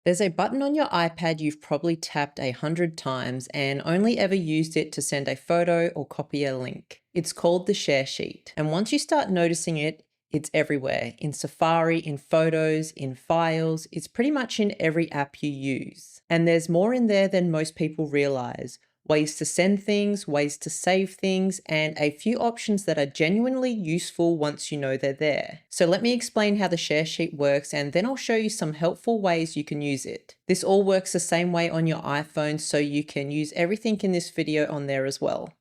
There's a button on your iPad you've probably tapped 100 times and only ever used it to send a photo or copy a link. It's called the share sheet. And once you start noticing it, it's everywhere. In Safari, in photos, in files, it's pretty much in every app you use. And there's more in there than most people realize. Ways to send things, ways to save things, and a few options that are genuinely useful once you know they're there. So let me explain how the share sheet works, and then I'll show you some helpful ways you can use it. This all works the same way on your iPhone, so you can use everything in this video on there as well.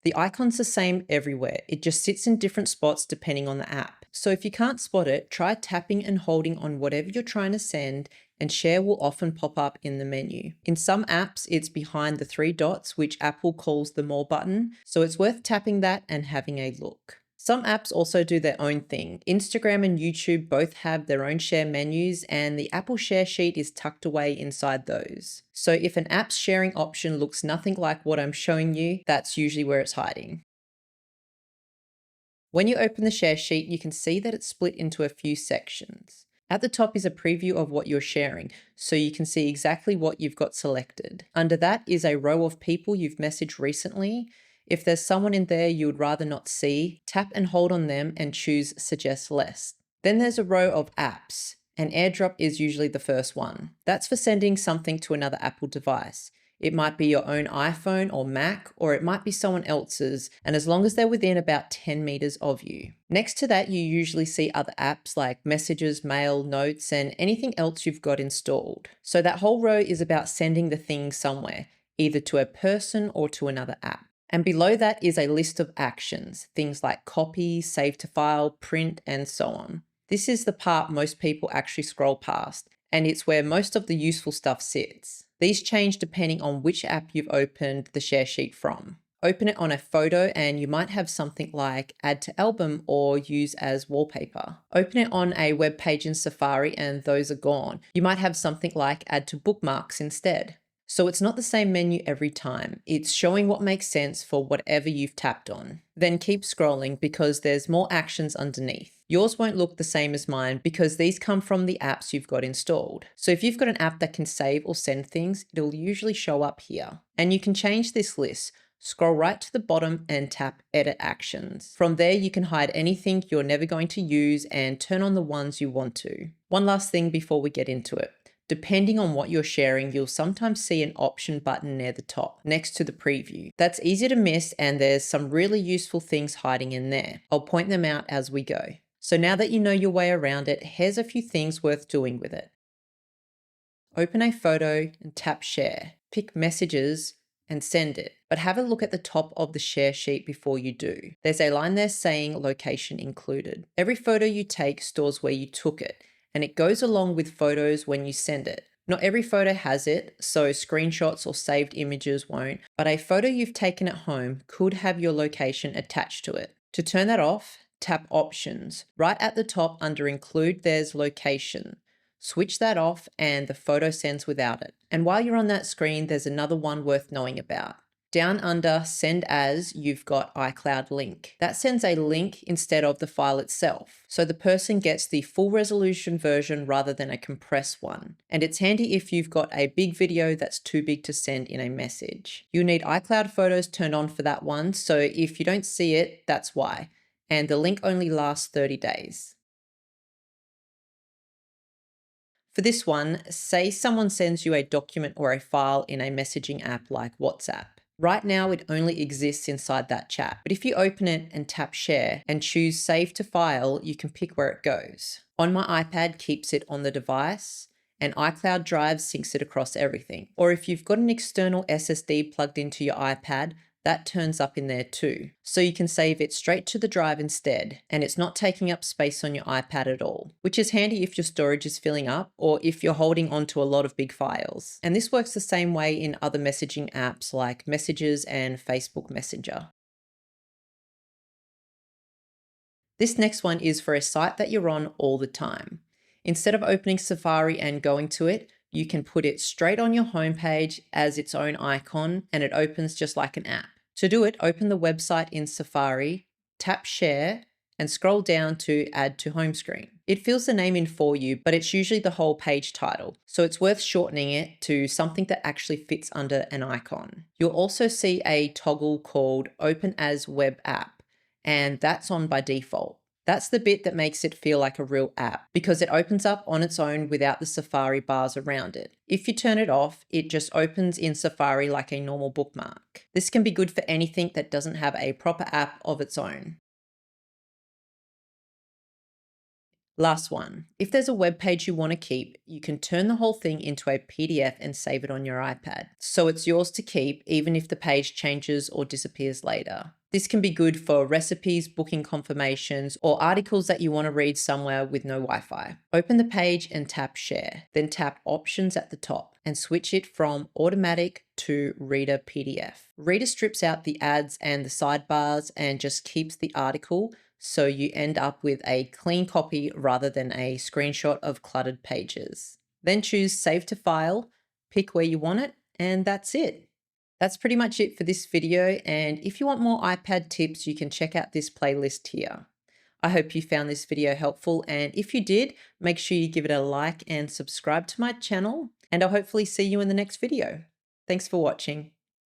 The icon's the same everywhere. It just sits in different spots depending on the app. So if you can't spot it, try tapping and holding on whatever you're trying to send, and share will often pop up in the menu. In some apps, it's behind the three dots, which Apple calls the More button, so it's worth tapping that and having a look. Some apps also do their own thing. Instagram and YouTube both have their own share menus, and the Apple share sheet is tucked away inside those. So if an app's sharing option looks nothing like what I'm showing you, that's usually where it's hiding. When you open the share sheet, you can see that it's split into a few sections. At the top is a preview of what you're sharing, so you can see exactly what you've got selected. Under that is a row of people you've messaged recently. If there's someone in there you would rather not see, tap and hold on them and choose Suggest Less. Then there's a row of apps, and AirDrop is usually the first one. That's for sending something to another Apple device. It might be your own iPhone or Mac, or it might be someone else's, and as long as they're within about 10 meters of you. Next to that, you usually see other apps like Messages, Mail, Notes, and anything else you've got installed. So that whole row is about sending the thing somewhere, either to a person or to another app. And below that is a list of actions, things like copy, save to file, print, and so on. This is the part most people actually scroll past, and it's where most of the useful stuff sits. These change depending on which app you've opened the share sheet from. Open it on a photo and you might have something like add to album or use as wallpaper. Open it on a web page in Safari and those are gone. You might have something like add to bookmarks instead. So it's not the same menu every time. It's showing what makes sense for whatever you've tapped on. Then keep scrolling because there's more actions underneath. Yours won't look the same as mine because these come from the apps you've got installed. So if you've got an app that can save or send things, it'll usually show up here. And you can change this list. Scroll right to the bottom and tap Edit Actions. From there, you can hide anything you're never going to use and turn on the ones you want to. One last thing before we get into it. Depending on what you're sharing, you'll sometimes see an option button near the top, next to the preview. That's easy to miss and there's some really useful things hiding in there. I'll point them out as we go. So now that you know your way around it, here's a few things worth doing with it. Open a photo and tap Share. Pick Messages and send it. But have a look at the top of the share sheet before you do. There's a line there saying location included. Every photo you take stores where you took it, and it goes along with photos when you send it. Not every photo has it, so screenshots or saved images won't, but a photo you've taken at home could have your location attached to it. To turn that off, tap Options. Right at the top under Include, there's Location. Switch that off and the photo sends without it. And while you're on that screen, there's another one worth knowing about. Down under Send As, you've got iCloud Link. That sends a link instead of the file itself. So the person gets the full resolution version rather than a compressed one. And it's handy if you've got a big video that's too big to send in a message. You'll need iCloud Photos turned on for that one, so if you don't see it, that's why. And the link only lasts 30 days. For this one, say someone sends you a document or a file in a messaging app like WhatsApp. Right now, it only exists inside that chat, but if you open it and tap Share and choose Save to File, you can pick where it goes. On my iPad, keeps it on the device, and iCloud Drive syncs it across everything. Or if you've got an external SSD plugged into your iPad, that turns up in there too. So you can save it straight to the drive instead, and it's not taking up space on your iPad at all, which is handy if your storage is filling up or if you're holding onto a lot of big files. And this works the same way in other messaging apps like Messages and Facebook Messenger. This next one is for a site that you're on all the time. Instead of opening Safari and going to it, you can put it straight on your homepage as its own icon and it opens just like an app. To do it, open the website in Safari, tap Share, and scroll down to Add to Home Screen. It fills the name in for you, but it's usually the whole page title, so it's worth shortening it to something that actually fits under an icon. You'll also see a toggle called Open as Web App, and that's on by default. That's the bit that makes it feel like a real app because it opens up on its own without the Safari bars around it. If you turn it off, it just opens in Safari like a normal bookmark. This can be good for anything that doesn't have a proper app of its own. Last one. If there's a web page you want to keep, you can turn the whole thing into a PDF and save it on your iPad. So it's yours to keep even if the page changes or disappears later. This can be good for recipes, booking confirmations, or articles that you want to read somewhere with no Wi-Fi. Open the page and tap Share, then tap Options at the top and switch it from Automatic to Reader PDF. Reader strips out the ads and the sidebars and just keeps the article, so you end up with a clean copy rather than a screenshot of cluttered pages. Then choose Save to File, pick where you want it, and that's it. That's pretty much it for this video, and if you want more iPad tips, you can check out this playlist here. I hope you found this video helpful, and if you did, make sure you give it a like and subscribe to my channel, and I'll hopefully see you in the next video. Thanks for watching.